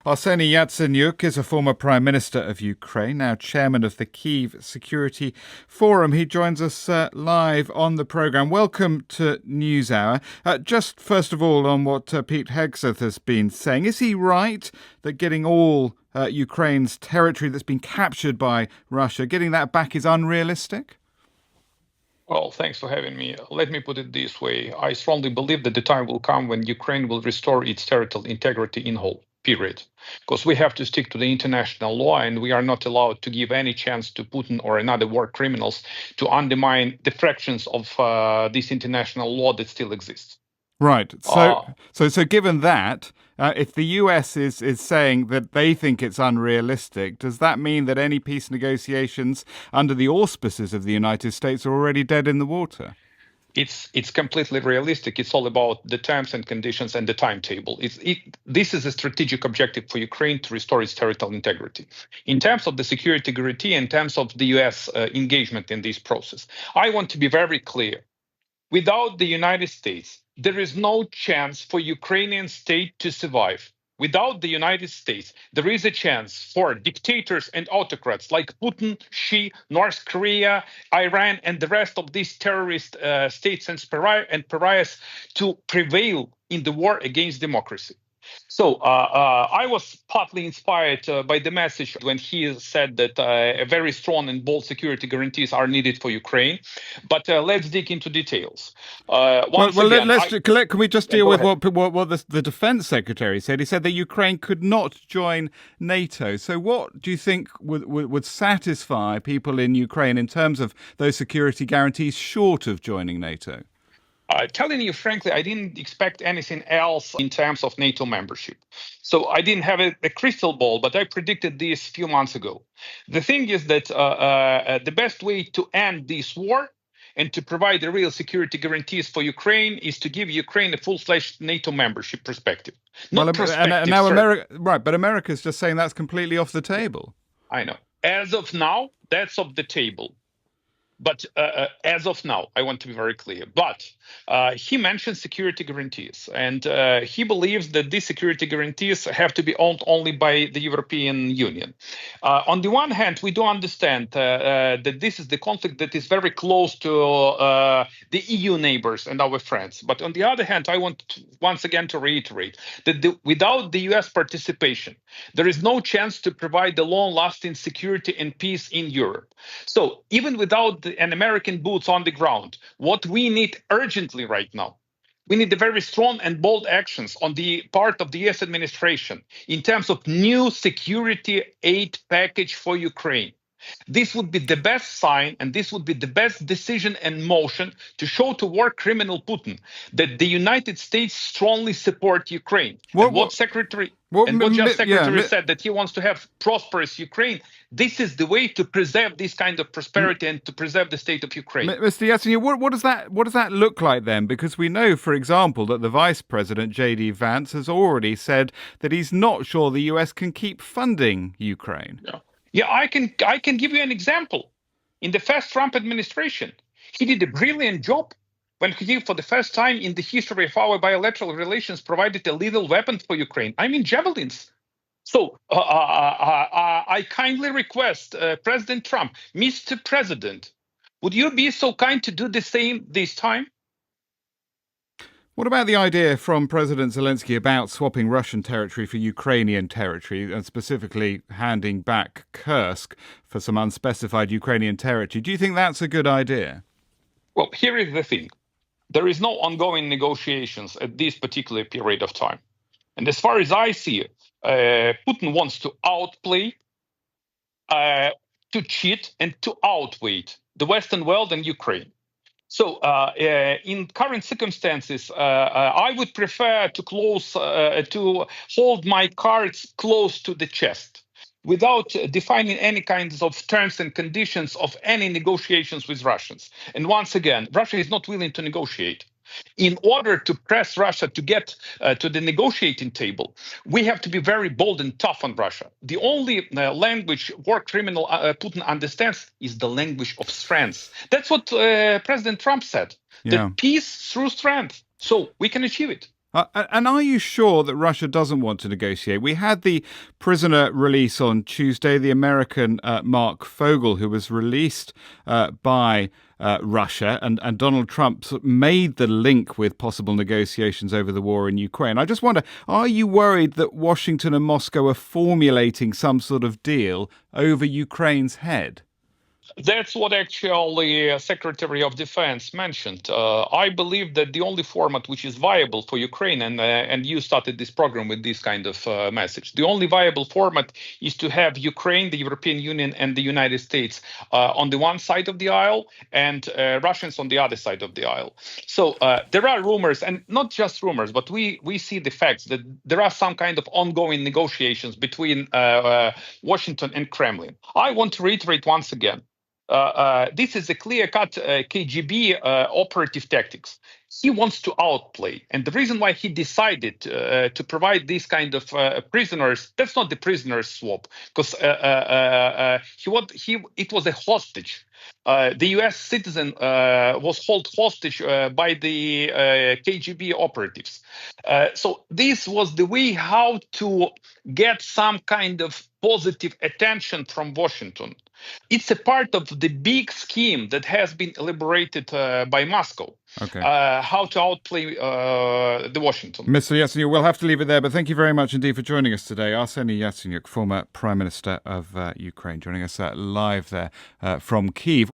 Arseniy Yacenyuk is a former Prime Minister of Ukraine, now chairman of the Kyiv Security Forum. He joins us live on the programme. Welcome to NewsHour. Just first of all on what Pete Hegseth has been saying, is he right that getting all Ukraine's territory that's been captured by Russia, getting that back is unrealistic? Well, thanks for having me. Let me put it this way. I strongly believe that the time will come when Ukraine will restore its territorial integrity in whole. Period. Because we have to stick to the international law, and we are not allowed to give any chance to Putin or another war criminals to undermine the fractions of this international law that still exists. Right. So given that, if the US is saying that they think it's unrealistic, does that mean that any peace negotiations under the auspices of the United States are already dead in the water? It's completely realistic. It's all about the terms and conditions and the timetable. This is a strategic objective for Ukraine to restore its territorial integrity. In terms of the security guarantee, in terms of the US engagement in this process, I want to be very clear. Without the United States, there is no chance for Ukrainian state to survive. Without the United States, there is a chance for dictators and autocrats like Putin, Xi, North Korea, Iran, and the rest of these terrorist states and pariahs to prevail in the war against democracy. So I was partly inspired by the message when he said that very strong and bold security guarantees are needed for Ukraine. But let's dig into details. Can we just deal with what the defense secretary said? He said that Ukraine could not join NATO. So what do you think would satisfy people in Ukraine in terms of those security guarantees short of joining NATO? Telling you frankly, I didn't expect anything else in terms of NATO membership. So I didn't have a crystal ball, but I predicted this a few months ago. The thing is that the best way to end this war and to provide the real security guarantees for Ukraine is to give Ukraine a full-fledged NATO membership perspective. But America's just saying that's completely off the table. I know. As of now, that's off the table. But as of now, I want to be very clear. But he mentioned security guarantees, and he believes that these security guarantees have to be owned only by the European Union. On the one hand, we do understand that this is the conflict that is very close to the EU neighbors and our friends. But on the other hand, I want once again to reiterate that without the US participation, there is no chance to provide the long-lasting security and peace in Europe. So even without an American boots on the ground, what we need urgently right now, we need the very strong and bold actions on the part of the US administration in terms of new security aid package for Ukraine. This would be the best sign, and this would be the best decision and motion to show to war criminal Putin that the United States strongly support Ukraine. Secretary said that he wants to have prosperous Ukraine. This is the way to preserve this kind of prosperity and to preserve the state of Ukraine. Mr. Yacenyuk, what does that look like then? Because we know, for example, that the Vice President, J.D. Vance, has already said that he's not sure the US can keep funding Ukraine. Yeah, I can give you an example. In the first Trump administration, he did a brilliant job when he, for the first time in the history of our bilateral relations, provided a lethal weapon for Ukraine. I mean, javelins. So I kindly request President Trump, Mr. President, would you be so kind to do the same this time? What about the idea from President Zelensky about swapping Russian territory for Ukrainian territory and specifically handing back Kursk for some unspecified Ukrainian territory? Do you think that's a good idea? Well, here is the thing. There is no ongoing negotiations at this particular period of time. And as far as I see it, Putin wants to outplay, to cheat, and to outweight the Western world and Ukraine. So in current circumstances, I would prefer to hold my cards close to the chest without defining any kinds of terms and conditions of any negotiations with Russians. And once again, Russia is not willing to negotiate. In order to press Russia to get to the negotiating table, we have to be very bold and tough on Russia. The only language war criminal Putin understands is the language of strength. That's what President Trump said. Yeah. The peace through strength. So we can achieve it. And are you sure that Russia doesn't want to negotiate? We had the prisoner release on Tuesday, the American Mark Fogel, who was released by Russia, and Donald Trump made the link with possible negotiations over the war in Ukraine. I just wonder, are you worried that Washington and Moscow are formulating some sort of deal over Ukraine's head? That's what actually Secretary of Defense mentioned. I believe that the only format which is viable for Ukraine, and you started this program with this kind of message, the only viable format is to have Ukraine, the European Union, and the United States on the one side of the aisle, and Russians on the other side of the aisle. So there are rumors, and not just rumors, but we see the facts that there are some kind of ongoing negotiations between Washington and Kremlin. I want to reiterate once again. This is a clear-cut KGB operative tactics. He wants to outplay. And the reason why he decided to provide these kind of prisoners, that's not the prisoner swap, because it was a hostage. The U.S. citizen was held hostage by the KGB operatives. So this was the way how to get some kind of positive attention from Washington. It's a part of the big scheme that has been elaborated by Moscow. Okay. How to outplay the Washington. Mr. Yacenyuk, we'll have to leave it there, but thank you very much indeed for joining us today. Arseny Yacenyuk, former Prime Minister of Ukraine, joining us live there from Kyiv.